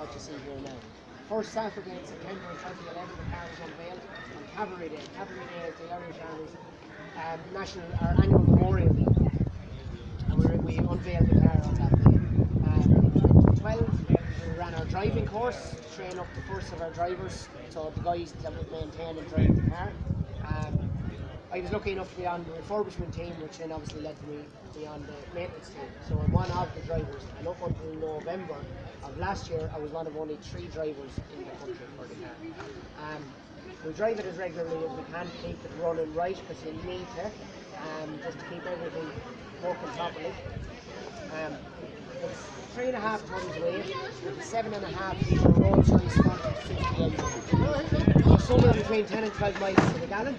what you see here now. First Saturday in September 2011, the car was unveiled on Cavalry Day. Cavalry Day is the Irish Army's annual memorial day. And we unveiled the car on that day. In 2012, we ran our driving course to train up the first of our drivers, so the guys that would maintain and drive the car. I was lucky enough to be on the refurbishment team, which then obviously led to me be on the maintenance team. So I'm one of the drivers, and up until November of last year, I was one of only 3 drivers in the country for the car. We drive it as regularly as we can to keep it running right, because you need to, just to keep everything working properly. It's 3.5 tons weight, with a 7.5 litre Rolls-Royce 40-50 engine. Somewhere between 10 and 12 miles to the gallon.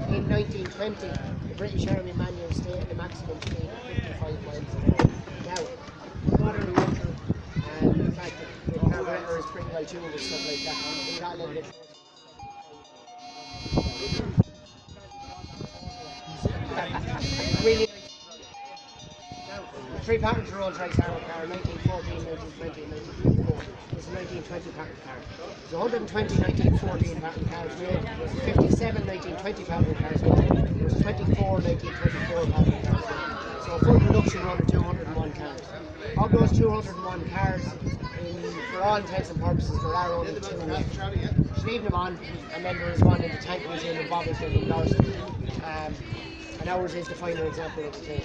In 1920, the British Army manual stated the maximum speed of 55 miles an hour. Now, modern vehicle, the fact that the carburetor is pretty well tuned and stuff like that, we got a little bit really nice. Now, the 3 passenger Rolls-Royce armoured car, 1914, 1920, and 1924. It's a 1920 pattern car. There's 120 1914 pattern cars made. There's 57 1920 pattern cars made. There's 24 1924 pattern cars made. So a full production run of 201 cars. Of those 201 cars, for all intents and purposes, there are only 2 left. Just leaving them on, and then there is one in the Tank Museum in Bobbleton in Dorset. And ours is the final example of the thing.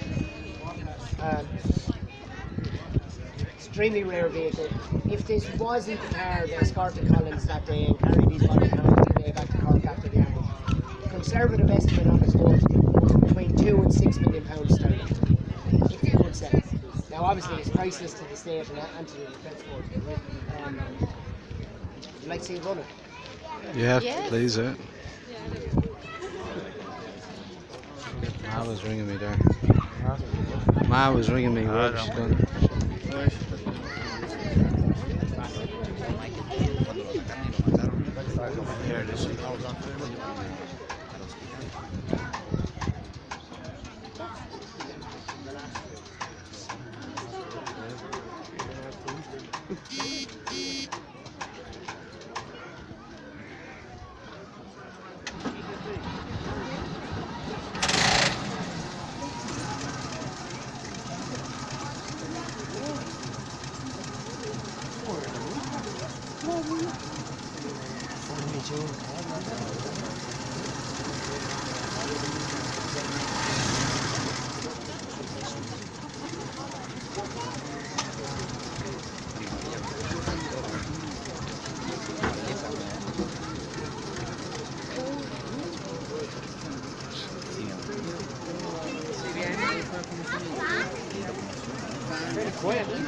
Extremely rare vehicle. If this wasn't the car that escorted Collins that day and carried these body cameras today back to Cork after the ambush, conservative estimate on its worth between £2 and £6 million sterling, if you could sell it. Now obviously it's priceless to the state and to the defence force. Would you like to see it running? Yeah, please. Ma was ringing me there. Ma was ringing me. What was she done? Here it is.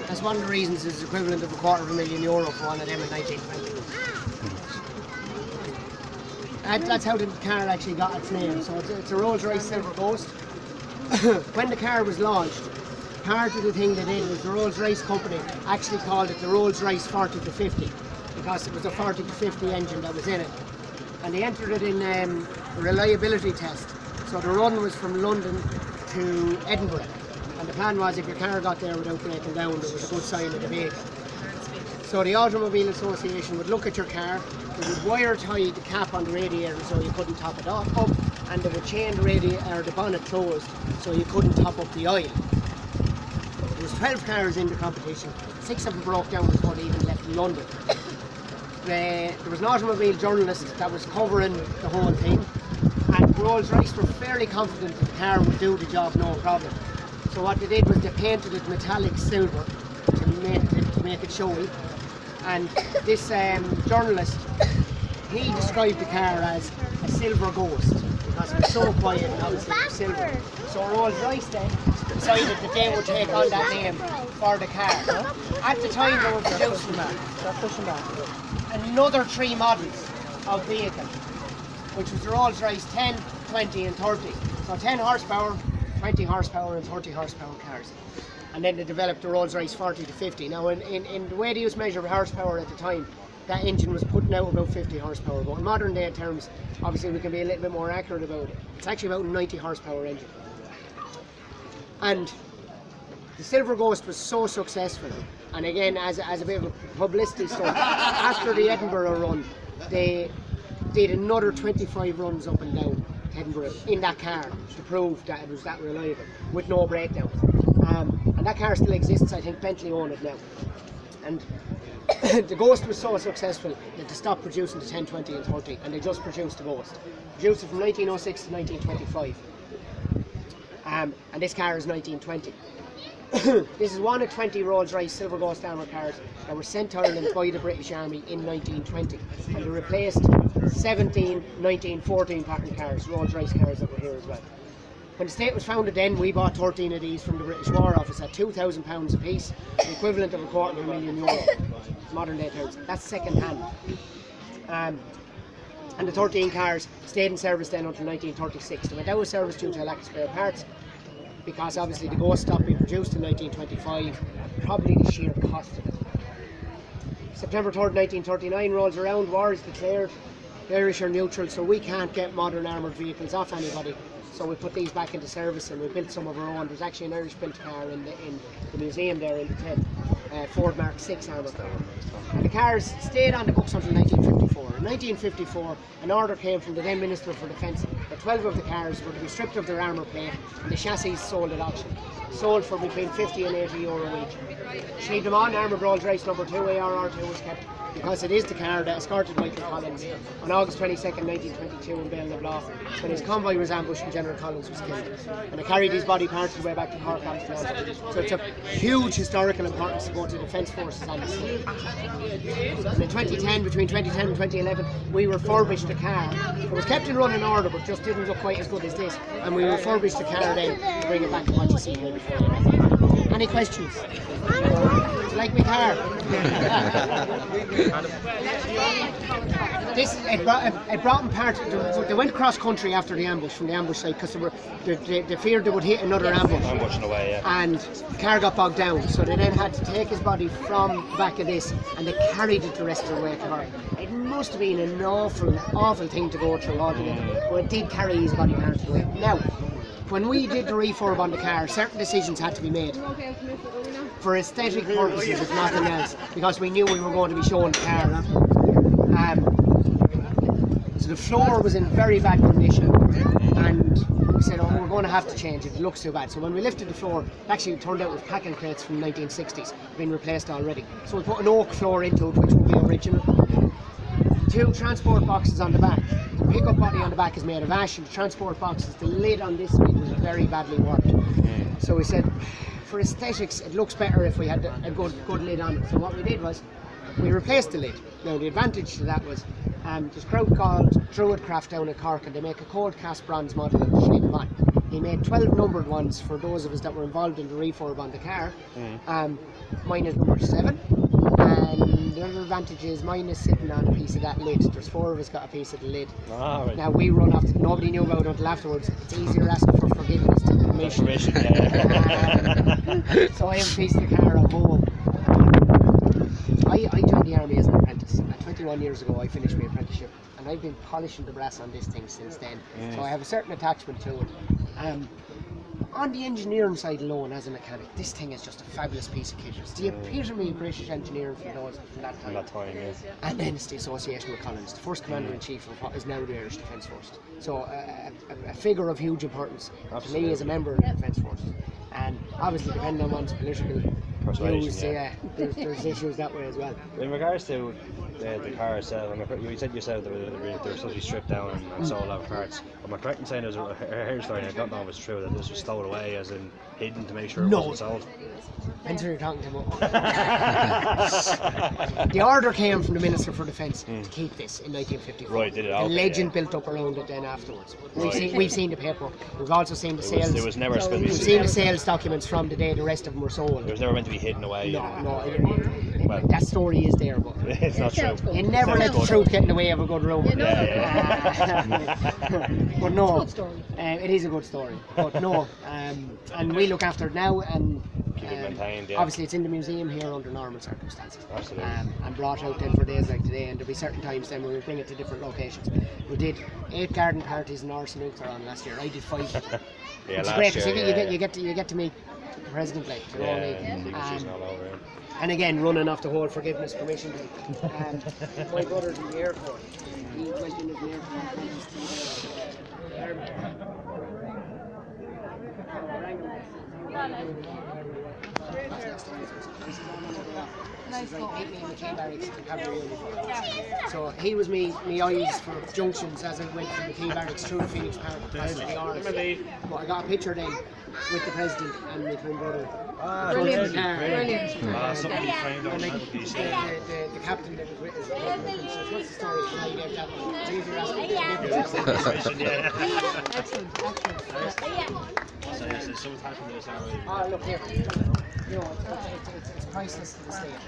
That's one of the reasons it's equivalent of €250,000 for one of them in 1920. That's how the car actually got its name. So it's a Rolls-Royce Silver Ghost. When the car was launched, part of the thing they did was the Rolls-Royce company actually called it the Rolls-Royce 40-50 because it was a 40-50 engine that was in it. And they entered it in a reliability test. So the run was from London to Edinburgh. And the plan was if your car got there without breaking down, there was a good sign of the vehicle. So the Automobile Association would look at your car, they would wire tie the cap on the radiator so you couldn't top it up, and they would chain the radiator or the bonnet closed so you couldn't top up the oil. There was 12 cars in the competition, 6 of them broke down before they even left London. There was an automobile journalist that was covering the whole thing, and Rolls-Royce were fairly confident that the car would do the job no problem. So what they did was they painted it metallic silver to make it showy. And this journalist, he described the car as a silver ghost because it was so quiet and obviously it was silver. So Rolls-Royce then decided that they would take on that name for the car. At the time they were producing another 3 models of vehicle, which was the Rolls-Royce 10, 20 and 30. So 10 horsepower, 20 horsepower and 30 horsepower cars. And then they developed the Rolls-Royce 40-50. Now in the way they used to measure horsepower at the time, that engine was putting out about 50 horsepower. But in modern day terms, obviously we can be a little bit more accurate about it. It's actually about a 90 horsepower engine. And the Silver Ghost was so successful, and again, as a bit of a publicity stunt, after the Edinburgh run, they did another 25 runs up and down Edinburgh in that car to prove that it was that reliable with no breakdowns. And that car still exists. I think Bentley own it now. And the Ghost was so successful that they stopped producing the 10, 20 and 30, and they just produced the Ghost. Produced it from 1906 to 1925. And this car is 1920. This is one of 20 Rolls-Royce Silver Ghost armoured cars that were sent to Ireland by the British Army in 1920, and they replaced 17 1914 pattern cars, Rolls-Royce cars that were here as well. When the state was founded then, we bought 13 of these from the British War Office at £2,000 a piece, the equivalent of €250,000 modern day terms. That's second hand. And the 13 cars stayed in service then until 1936. They went out of service due to a lack of spare parts, because obviously the Ghost stopped being produced in 1925, probably the sheer cost of it. September 3rd, 1939 rolls around, war is declared, the Irish are neutral, so we can't get modern armoured vehicles off anybody. So we put these back into service and we built some of our own. There's actually an Irish built car in the museum there in the tent, Ford Mark 6 armoured car. And the cars stayed on the books until 1954. In 1954, an order came from the then Minister for Defence that 12 of the cars were to be stripped of their armour plate and the chassis sold at auction. Sold for between €50 and €80 each. She them on, armoured Rolls-Royce number 2, ARR2 was kept, because it is the car that escorted Michael Collins on August 22nd, 1922 in Bale-na-Blah, when his convoy was ambushed and General Collins was killed. And they carried his body parts all the way back to Cork. So it's of huge historical importance to go to the Defence Forces on this. And in 2010, between 2010 and 2011, we refurbished the car. It was kept in running order, but just didn't look quite as good as this. And we refurbished the car then to bring it back to what you see here before. Any questions? Do you like my car? It brought them part. They went cross country after the ambush, from the ambush site, because they feared they would hit another ambush. Ambushing away, yeah. And the car got bogged down, so they then had to take his body from the back of this, and they carried it the rest of the way to Cork. It must have been an awful thing to go through altogether, but it did carry his body parts away. Now, when we did the refurb on the car, certain decisions had to be made for aesthetic purposes, if nothing else, because we knew we were going to be showing the car. So the floor was in very bad condition, and we said, oh, we're going to have to change it, it looks too bad. So when we lifted the floor, it actually turned out it was packing crates from the 1960s, been replaced already. So we put an oak floor into it, which will be original. 2 transport boxes on the back. The pickup body on the back is made of ash, and the transport boxes, the lid on this lid was very badly worked. So we said, for aesthetics, it looks better if we had a good lid on it. So what we did was, we replaced the lid. Now the advantage to that was, there's a crowd called Druid Craft down in Cork, and they make a cold cast bronze model of the Sliabh van. He made 12 numbered ones for those of us that were involved in the refurb on the car. Mine is number 7. And the other advantage is mine is sitting on a piece of that lid. There's 4 of us got a piece of the lid. Right. Now we run off, nobody knew about it until afterwards. It's easier asking for forgiveness than permission. So I have a piece of the car at home. I joined the army as an apprentice. 21 years ago I finished my apprenticeship, and I've been polishing the brass on this thing since then. So I have a certain attachment to it. On the engineering side alone, as a mechanic, this thing is just a fabulous piece of kit. It's the epitome of British engineering from that time. Yes. And then it's the association with Collins, the first Commander-in-Chief of what is now the Irish Defence Forces. So a figure of huge importance to me as a member of the Defence Forces. And obviously, depending on one's political views, there's issues that way as well. In regards to the car itself, you said yourself that they were supposed to be stripped down and sold out of parts. Am I correct in saying there's a hair story, and I don't know if it's true, that this was stowed away, as in hidden to make sure it wasn't sold? Depends who you're talking to. The order came from the Minister for Defence to keep this in 1954. Right, did it? The legend built up around it then afterwards. We've seen the paperwork. We've also seen the sales. There was never supposed to be. We've seen the sales documents from the day the rest of them were sold. It was never meant to be hidden away. No. That story is there, but it's not true. You never let the truth get in the way of a good rumour. But no, it is a good story. But no, and we look after it now, and keep it maintained. Obviously, it's in the museum here under normal circumstances. Absolutely. And brought out then for days like today, and there'll be certain times then when we bring it to different locations. We did 8 garden parties in Arsenal on last year. I did 5. Yeah, it's last great year, because you get to meet the president, like, you know, all over him. and again, running off the whole forgiveness permission thing. My brother's in the Air Force. He went into the Air Force. So he was me eyes for junctions as I went from the T barracks through the Phoenix Park across to the Arms. But I got a picture then with the president and my twin brother. Brilliant. Brilliant. Somebody framed on that would be The captain that was with us. What's the story? How you get that one? It's easier asking. Excellent. So something's happened to this already. Oh, look here. You know, it's priceless to the state.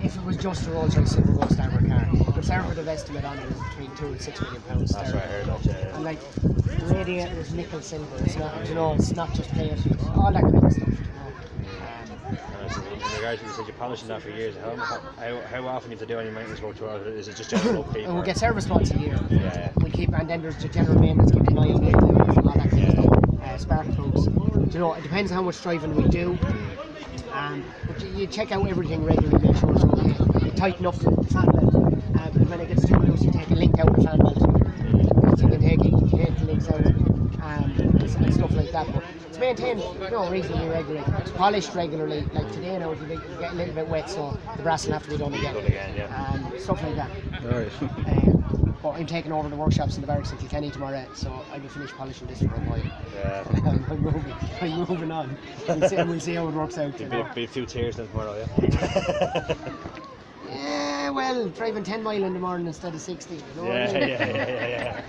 If it was just a Rolls Royce Silver Ghost armoured car, the conservative estimate on it is between £2 and £6 million. That's what I heard. Yeah. And like, the radiator is nickel silver. It's not, you know, it's not just plate. All that kind of stuff. You know. In regards to you said you're polishing that for years. How often do you have to do any maintenance work to it? Is it just general upkeep? And we get service once a year. Yeah. We keep, and then there's the general maintenance, keep an eye on it, and all that kind of stuff. Spark plugs. You know, it depends how much driving we do. But you check out everything regularly, make sure it's okay. You tighten up the fan belt, but when it gets too loose, you take a link out of the fan belt. You can take the links out and stuff like that. But it's maintained, you know, reasonably regularly. It's polished regularly. Like today now, you get a little bit wet, so the brass will have to be done again. Stuff like that. Alright. But I'm taking over the workshops in the barracks at Kilkenny tomorrow, so I'll be finished polishing this for a while. Yeah. I'm moving on. We'll see how it works out. Be a few tears then tomorrow, yeah? Yeah, well, driving 10 mile in the morning instead of 60. You know what I mean? Yeah.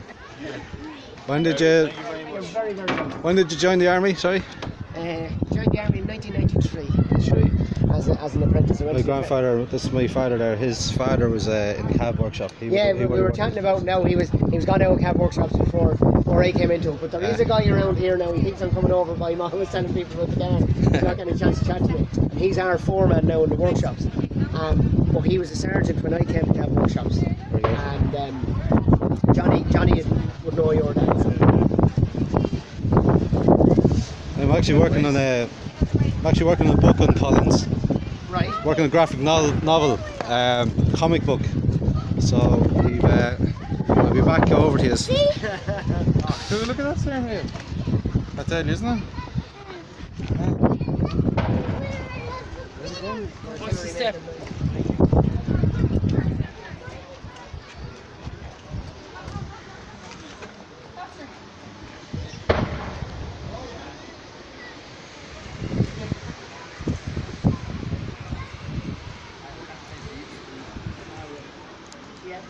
When did you You're very, very good. When did you join the army? Sorry. Joined the army in 1993 as an apprentice. My grandfather, this is my father there. His father was in the cab workshop. We were chatting about now. He was gone out of cab workshops before I came into it. But there is a guy around here now. He keeps on coming over by him. Always telling people about the car. He's not getting a chance to chat to me. And he's our foreman now in the workshops. But he was a sergeant when I came to cab workshops. And Johnny would know your dad. I'm actually working on a book on Collins. Right. Working on a graphic novel, comic book. So I'll be back over to you. Look at that staring here. That's it, isn't it? What's the step? Yeah.